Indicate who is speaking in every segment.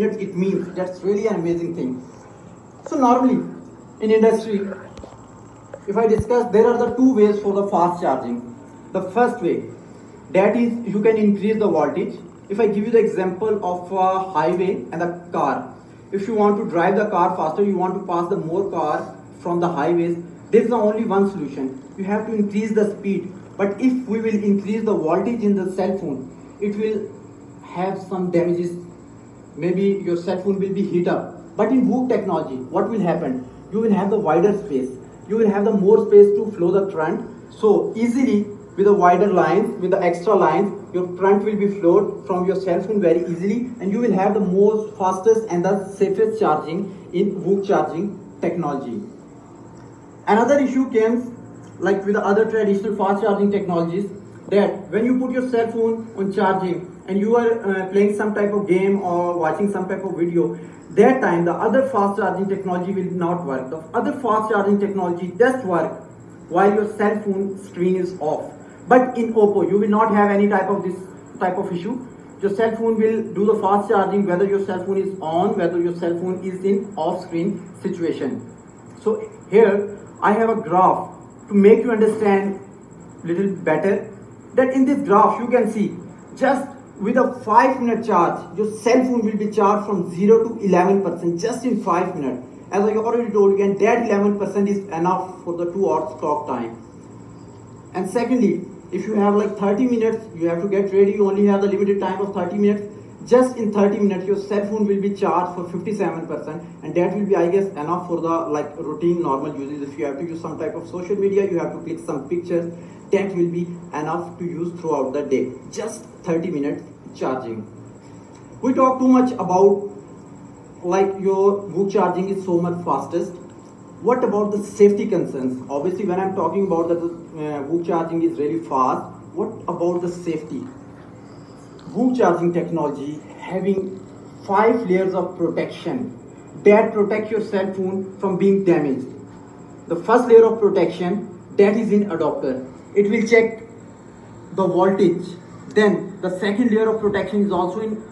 Speaker 1: minutes it means. That's really an amazing thing. So normally in industry, if I discuss, there are the two ways for the fast charging. The first way, that is you can increase the voltage. If I give you the example of a highway and a car, if you want to drive the car faster, you want to pass the more car from the highways, there is the only one solution. You have to increase the speed. But if we will increase the voltage in the cell phone, it will have some damages. Maybe your cell phone will be heat up. But in VOOC technology, what will happen? You will have the wider space. You will have the more space to flow the current. So easily with the wider lines, with the extra lines, your current will be flowed from your cell phone very easily, and you will have the most fastest and the safest charging in VOOC charging technology. Another issue comes like with the other traditional fast charging technologies, that when you put your cell phone on charging and you are playing some type of game or watching some type of video, that time the other fast charging technology will not work. The other fast charging technology does work while your cell phone screen is off. But in Oppo, you will not have any type of this type of issue. Your cell phone will do the fast charging whether your cell phone is on, whether your cell phone is in off screen situation. So here I have a graph to make you understand little better, that in this graph you can see just with a 5-minute charge, your cell phone will be charged from 0 to 11% just in 5 minutes. As I already told you, and that 11% is enough for the 2 hours talk time. And secondly, if you have like 30 minutes, you have to get ready, you only have the limited time of 30 minutes. Just in 30 minutes, your cell phone will be charged for 57%, and that will be, I guess, enough for the like routine normal uses. If you have to use some type of social media, you have to click some pictures, that will be enough to use throughout the day. Just 30 minutes charging. We talk too much about like your VOOC charging is so much fastest. What about the safety concerns? Obviously, when I'm talking about that VOOC charging is really fast, what about the safety? VOOC charging technology having 5 layers of protection that protect your cell phone from being damaged. The first layer of protection, that is in adapter. It will check the voltage. Then the second layer of protection is also in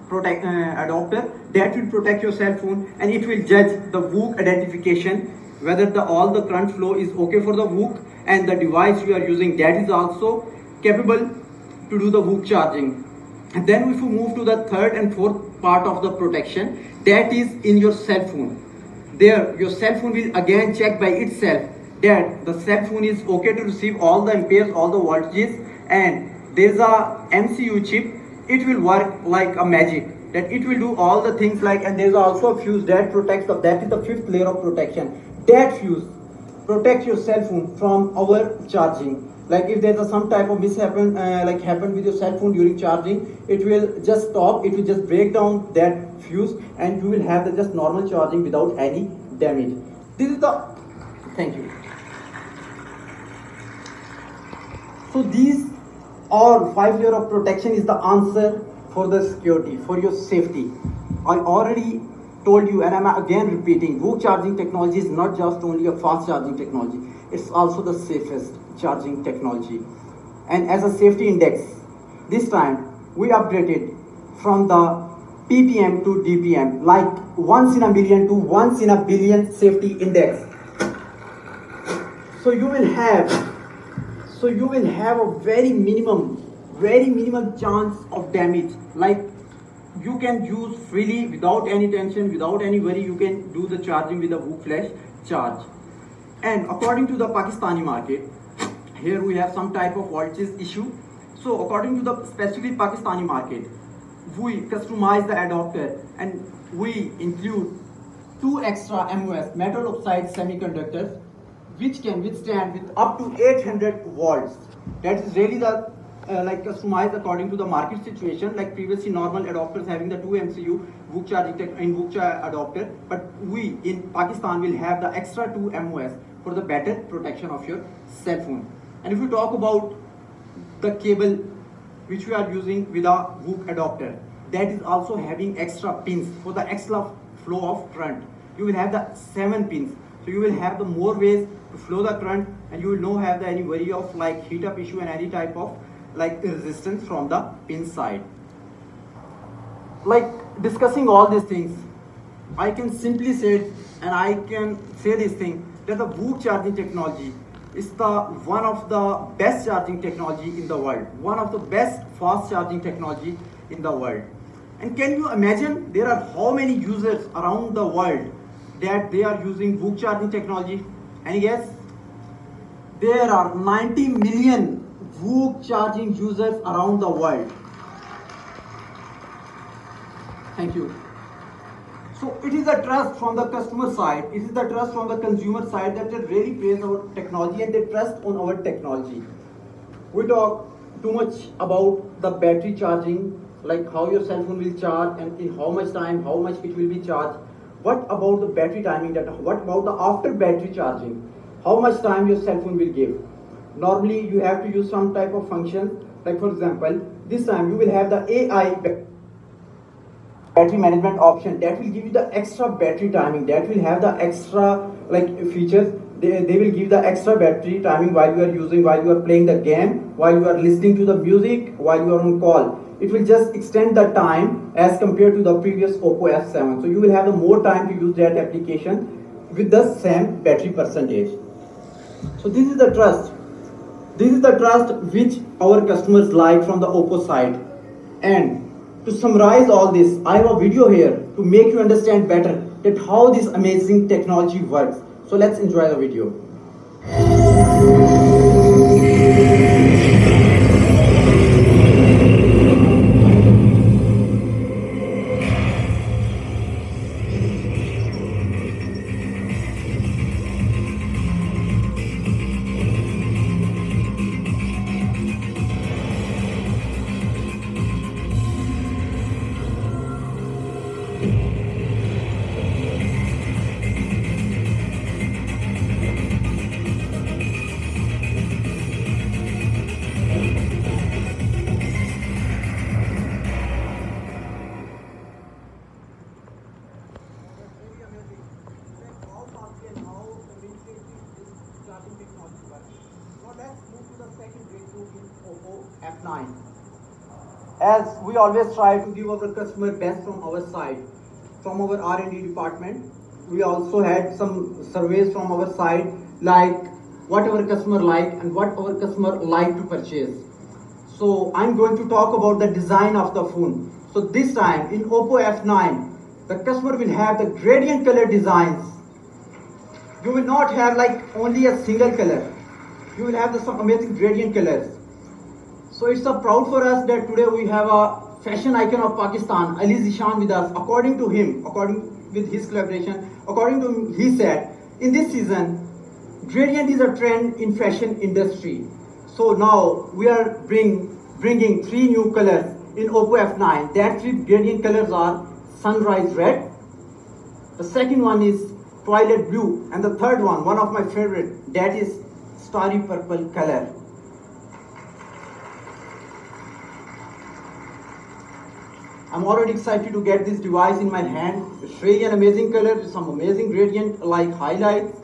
Speaker 1: adapter, that will protect your cell phone, and it will judge the VOOC identification, whether all the current flow is okay for the VOOC, and the device you are using, that is also capable to do the VOOC charging. And then if you move to the third and fourth part of the protection, that is in your cell phone. There your cell phone will again check by itself that the cell phone is okay to receive all the amperes, all the voltages, and there is a MCU chip. It will work like a magic, that it will do all the things like, and there is also a fuse that protects that is the 5th layer of protection. That fuse protects your cell phone from overcharging. Like if there is some type of mishappen like happened with your cell phone during charging, it will just stop, it will just break down that fuse, and you will have the just normal charging without any damage. This is the, thank you. So these all 5 layers of protection is the answer for the security, for your safety. I already told you, and I'm again repeating, VOOC charging technology is not just only a fast charging technology, it's also the safest charging technology. And as a safety index, this time we upgraded from the ppm to dpm, like once in a million to once in a billion safety index. So you will have a very minimal chance of damage. Like you can use freely without any tension, without any worry. You can do the charging with a VOOC flash charge. And according to the Pakistani market, here we have some type of voltage issue. So according to the specifically Pakistani market, we customize the adapter and we include 2 extra MOS, metal oxide semiconductors, which can withstand with up to 800 volts. That is really the like customized according to the market situation. Like previously normal adapters having the 2 MCU VOOC charging in VOOC adapter, but we in Pakistan will have the extra 2 MOS for the better protection of your cell phone. And if you talk about the cable which we are using with a VOOC adapter, that is also having extra pins for the extra flow of current. You will have the 7 pins, so you will have the more ways to flow the current, and you will not have any worry of like heat up issue and any type of like resistance from the pin side. Like discussing all these things, I can simply say, and I can say this thing, that the boot charging technology is the one of the best charging technology in the world, one of the best fast charging technology in the world. And can you imagine there are how many users around the world that they are using boot charging technology? Any guess? There are 90 million boot charging users around the world. Thank you. So it is a trust from the customer side, it is the trust from the consumer side that they really praise our technology and they trust on our technology. We talk too much about the battery charging, like how your cell phone will charge and in how much time, how much it will be charged. What about the battery timing data? What about the after battery charging? How much time your cell phone will give? Normally you have to use some type of function, like for example, this time you will have the AI battery management option that will give you the extra battery timing, that will have the extra like features. They will give the extra battery timing while you are using, while you are playing the game, while you are listening to the music, while you are on call. It will just extend the time as compared to the previous Oppo F7. So you will have the more time to use that application with the same battery percentage. So this is the trust. This is the trust which our customers like from the Oppo side. And to summarize all this, I have a video here to make you understand better that how this amazing technology works. So let's enjoy the video. F9. As we always try to give our customer best from our side, from our R&D department, we also had some surveys from our side, like what our customer like and what our customer like to purchase. So I'm going to talk about the design of the phone. So this time in Oppo F9, the customer will have the gradient color designs. You will not have like only a single color. You will have some amazing gradient colors. So it's a proud for us that today we have a fashion icon of Pakistan, ation with us. According to him, according with his collaboration, according to him, he said, in this season, gradient is a trend in fashion industry. So now we are bringing 3 new colors in Oppo F9. That 3 gradient colors are sunrise red. The second one is twilight blue, and the third one of my favorite, that is starry purple color. I'm already excited to get this device in my hand. It's really an amazing color with some amazing gradient like highlights.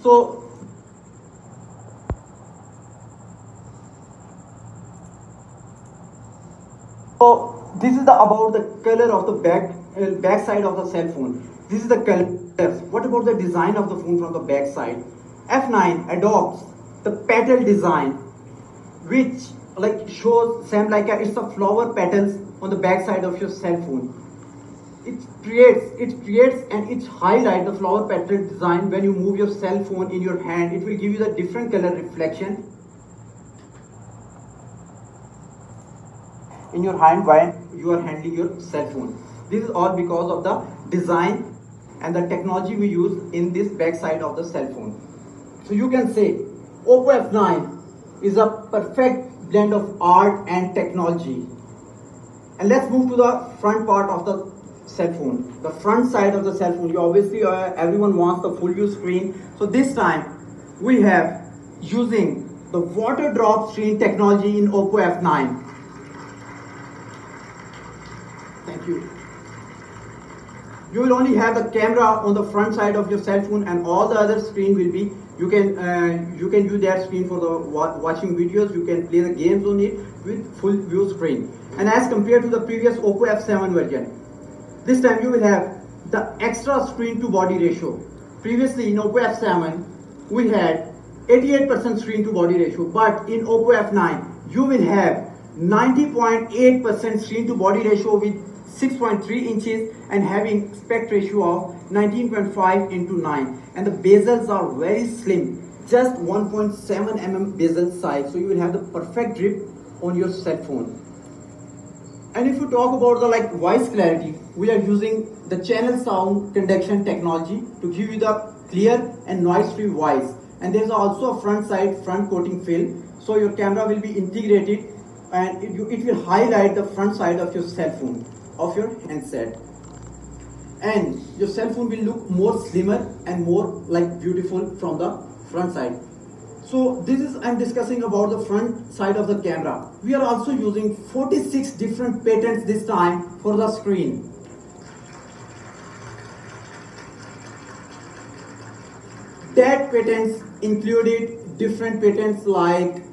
Speaker 1: So this is about the color of the back side of the cell phone. This is the color. What about the design of the phone from the back side? F9 adopts the petal design, which like shows same like it's a flower petals on the back side of your cell phone. It creates and it highlights the flower petal design. When you move your cell phone in your hand, it will give you the different color reflection in your hand while you are handling your cell phone. This is all because of the design and the technology we use in this back side of the cell phone. So you can say Oppo F9 is a perfect blend of art and technology. And let's move to the front part of the cell phone. The front side of the cell phone, you obviously everyone wants the full view screen. So this time we have using the water drop screen technology in Oppo F9. Thank you. You will only have the camera on the front side of your cell phone, and all the other screen will be, you can use that screen for the watching videos. You can play the games on it with full view screen. And as compared to the previous Oppo F7 version, This time you will have the extra screen to body ratio. Previously in Oppo F7 we had 88% screen to body ratio, but in Oppo F9 you will have 90.8% screen to body ratio with 6.3 inches and having aspect ratio of 19.5 into 9, and the bezels are very slim, just 1.7 mm bezel size, so you will have the perfect grip on your cell phone. And if you talk about the voice clarity, we are using the channel sound conduction technology to give you the clear and noise-free voice. And there is also a front coating film, so your camera will be integrated and it will highlight the front side of your cell phone, of your handset. And your cell phone will look more slimmer and more beautiful from the front side. So this is, I'm discussing about the front side of the camera. We are also using 46 different patents this time for the screen. That patents included different patents like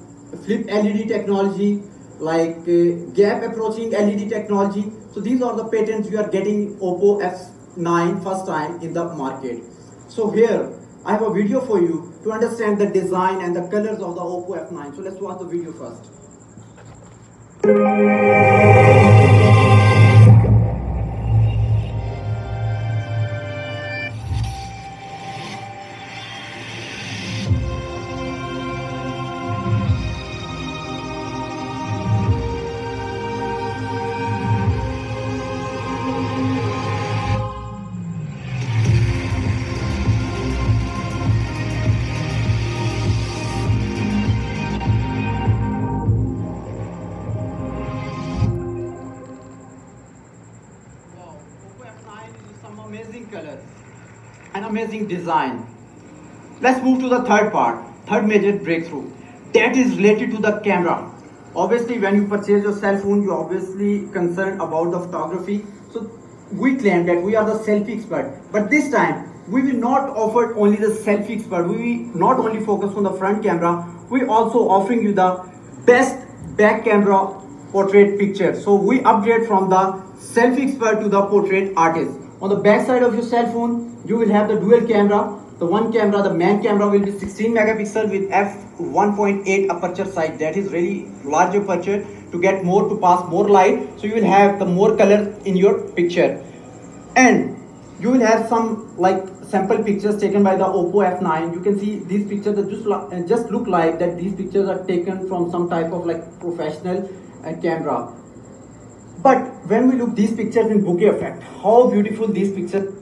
Speaker 1: flip LED technology, gap approaching LED technology. So these are the patents we are getting Oppo F9 first time in the market. So here I have a video for you to understand the design and the colors of the Oppo F9. So let's watch the video first. Amazing colors and amazing design. Let's move to the third part, third major breakthrough, that is related to the camera. Obviously when you purchase your cell phone, you obviously concerned about the photography. So we claim that we are the selfie expert, but this time we will not offer only the selfie expert. We will not only focus on the front camera, we also offering you the best back camera portrait picture. So we upgrade from the selfie expert to the portrait artist. On the back side of your cell phone, you will have the dual camera. The one camera, the main camera will be 16 megapixel with f1.8 aperture size. That is really large aperture to get more, to pass more light. So you will have the more color in your picture. And you will have some sample pictures taken by the Oppo F9. You can see these pictures that just look like that these pictures are taken from some type of professional camera. But when we look these pictures in bokeh effect, how beautiful these pictures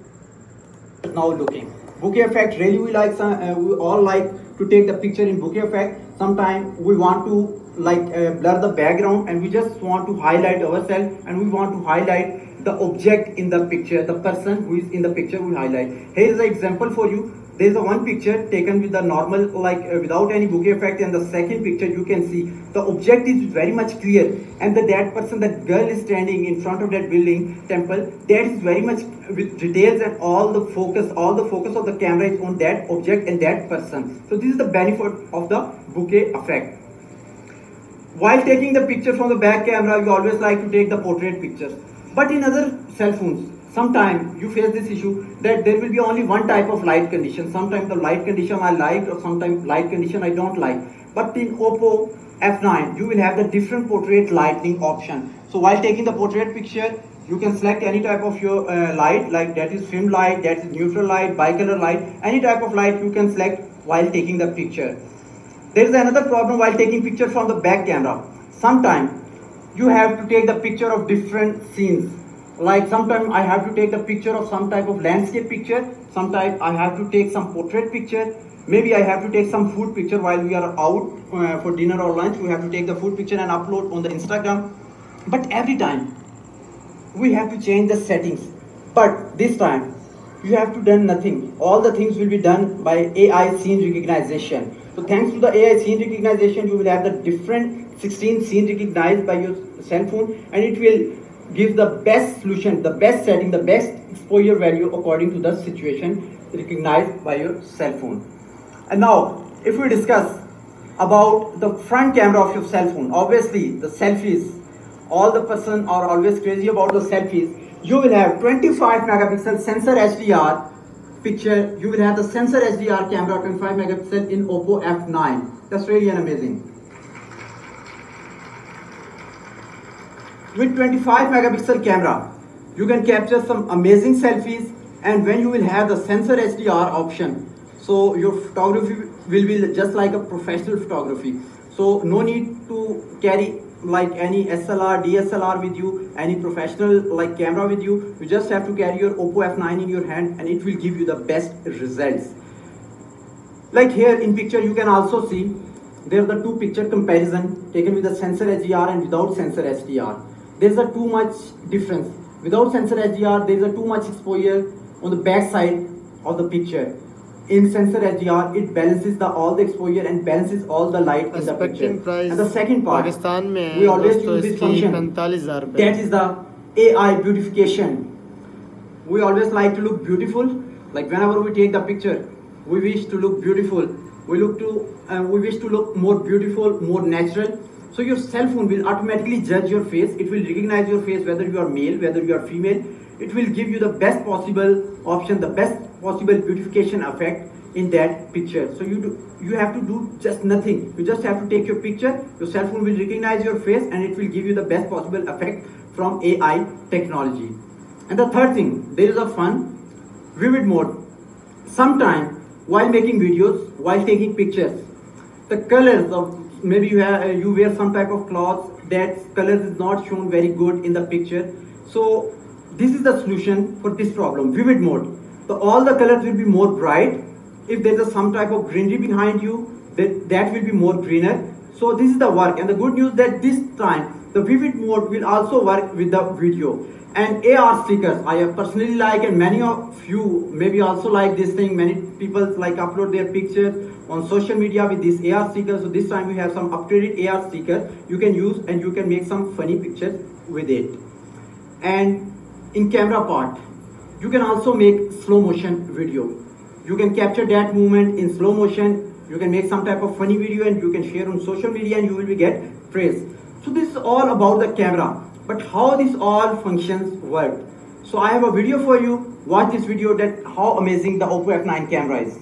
Speaker 1: are now looking. Bokeh effect, really we all like to take the picture in bokeh effect. Sometimes we want to blur the background and we just want to highlight ourselves and we want to highlight the object in the picture, the person who is in the picture we highlight. Here is an example for you. There is a one picture taken with the normal without any bokeh effect, and the second picture you can see the object is very much clear, and that person, that girl is standing in front of that building temple, that is very much with details, and all the focus of the camera is on that object and that person. So this is the benefit of the bokeh effect. While taking the picture from the back camera, you always like to take the portrait pictures, but in other cell phones sometimes you face this issue that there will be only one type of light condition. Sometimes the light condition I like, or sometimes light condition I don't like. But in Oppo F9, you will have the different portrait lighting option. So while taking the portrait picture, you can select any type of your light, like that is film light, that is neutral light, bicolor light, any type of light you can select while taking the picture. There is another problem while taking picture from the back camera. Sometimes you have to take the picture of different scenes. Like sometimes I have to take the picture of some type of landscape picture, sometimes I have to take some portrait picture, maybe I have to take some food picture while we are out for dinner or lunch. We have to take the food picture and upload on the Instagram. But every time we have to change the settings. But this time you have to do nothing. All the things will be done by AI scene recognition. So thanks to the AI scene recognition, you will have the different 16 scene recognized by your cell phone, and it will give the best solution, the best setting, the best exposure value according to the situation recognized by your cell phone. And now, if we discuss about the front camera of your cell phone, obviously the selfies, all the person are always crazy about the selfies, you will have 25 megapixel sensor HDR picture. You will have the sensor HDR camera 25 megapixel in Oppo F9. That's really amazing. With 25 megapixel camera, you can capture some amazing selfies, and when you will have the sensor HDR option, so your photography will be just like a professional photography. So no need to carry like any SLR, DSLR with you, any professional like camera with you. You just have to carry your Oppo F9 in your hand and it will give you the best results. Like here in picture you can also see there are the two picture comparison taken with the sensor HDR and without sensor HDR. There is a too much difference. Without sensor HDR there is a too much exposure on the back side of the picture. In sensor HDR, it balances all the exposure and balances all the light in the picture. And the second part, we always use this function. That is the AI beautification. We always like to look beautiful. Like whenever we take the picture, we wish to look beautiful. We wish to look more beautiful, more natural. So your cell phone will automatically judge your face. It will recognize your face, whether you are male, whether you are female. It will give you the best possible option, the best possible beautification effect in that picture. So you have to do just nothing. You just have to take your picture, your cell phone will recognize your face and it will give you the best possible effect from AI technology. And the third thing, there is a fun vivid mode. Sometime while making videos, while taking pictures, the colors of maybe you wear some type of clothes that colors is not shown very good in the picture. So this is the solution for this problem, vivid mode. So all the colors will be more bright. If there is some type of greenery behind you, that will be more greener. So this is the work, and the good news that this time the vivid mode will also work with the video. And AR stickers I have personally like, and many of you maybe also like this thing. Many people like upload their pictures on social media with this AR stickers. So this time we have some upgraded AR stickers you can use and you can make some funny pictures with it. And in camera part, you can also make slow motion video. You can capture that movement in slow motion. You can make some type of funny video and you can share on social media and you will get praise. So this is all about the camera, but how this all functions work. So I have a video for you. Watch this video that how amazing the Oppo F9 camera is.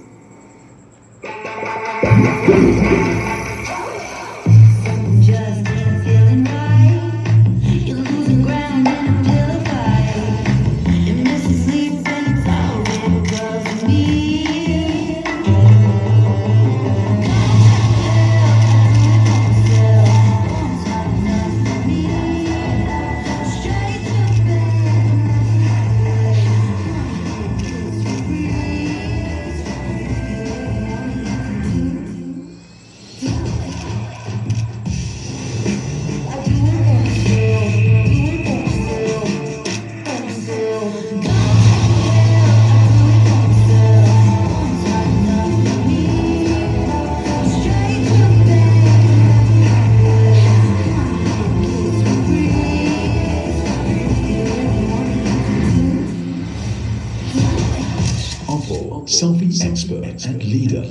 Speaker 2: Oppo, selfie expert and leader.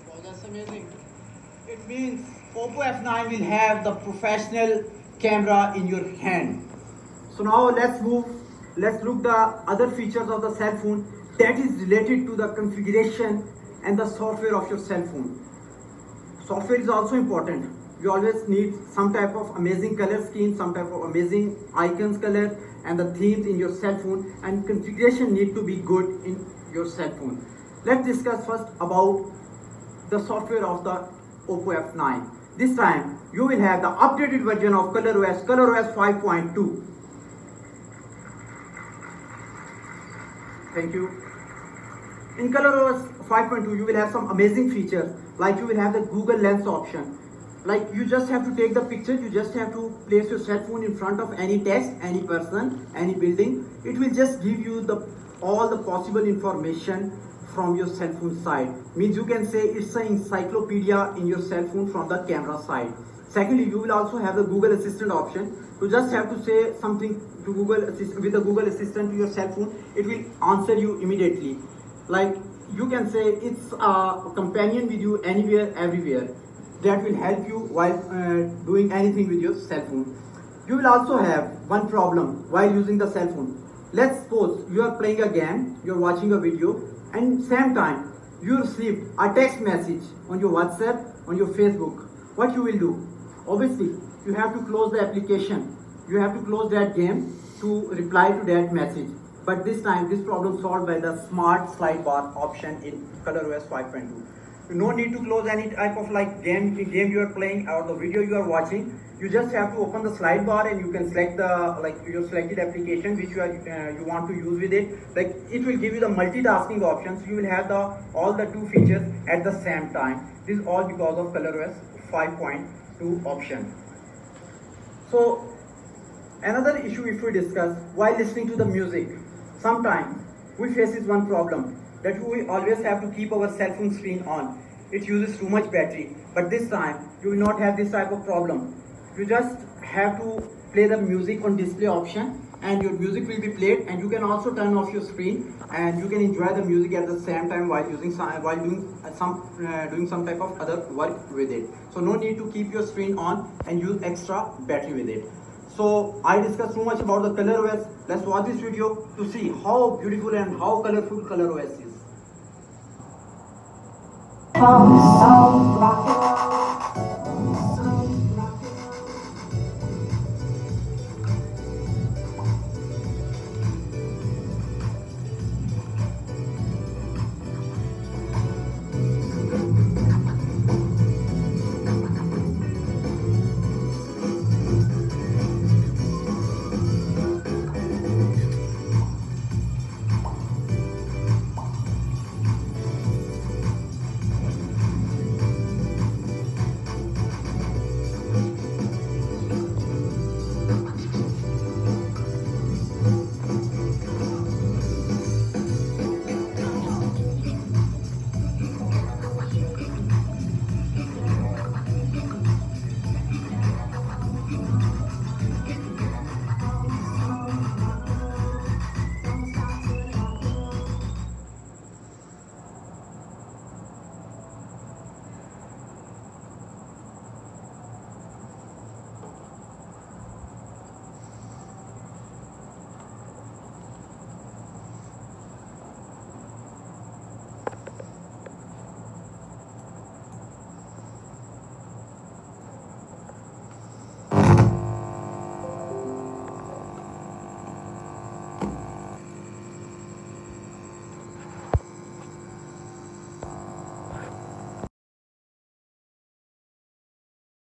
Speaker 1: Oh, that's amazing. It means Oppo F9 will have the professional camera in your hand. So now let's look the other features of the cell phone that is related to the configuration and the software of your cell phone. Software is also important. You always need some type of amazing color scheme, some type of amazing icons color and the themes in your cell phone, and configuration need to be good in your cell phone. Let's discuss first about the software of the Oppo F9. This time you will have the updated version of ColorOS 5.2. Thank you. In ColorOS 5.2 you will have some amazing features, like you will have the Google Lens option. Like you just have to take the picture, you just have to place your cell phone in front of any text, any person, any building. It will just give you all the possible information from your cell phone side. Means you can say it's an encyclopedia in your cell phone from the camera side. Secondly, you will also have the Google Assistant option. You just have to say something to with the Google Assistant to your cell phone. It will answer you immediately. Like you can say it's a companion with you anywhere, everywhere. That will help you while doing anything with your cell phone. You will also have one problem while using the cell phone. Let's suppose you are playing a game, you are watching a video, and same time you received a text message on your WhatsApp, on your Facebook. What you will do? Obviously, you have to close the application. You have to close that game to reply to that message. But this time, this problem solved by the smart slide bar option in ColorOS 5.2. No need to close any type of like game you are playing or the video you are watching. You just have to open the slide bar and you can select the your selected application which you want to use with it. Like it will give you the multitasking options. You will have all the two features at the same time. This is all because of ColorOS 5.2 option. So another issue if we discuss while listening to the music, sometimes we face is one problem that we always have to keep our cell phone screen on. It uses too much battery, but this time you will not have this type of problem. You just have to play the music on display option and your music will be played, and you can also turn off your screen and you can enjoy the music at the same time while doing some type of other work with it. So no need to keep your screen on and use extra battery with it. So I discussed so much about the ColorOS. Let's watch this video to see how beautiful and how colorful ColorOS is.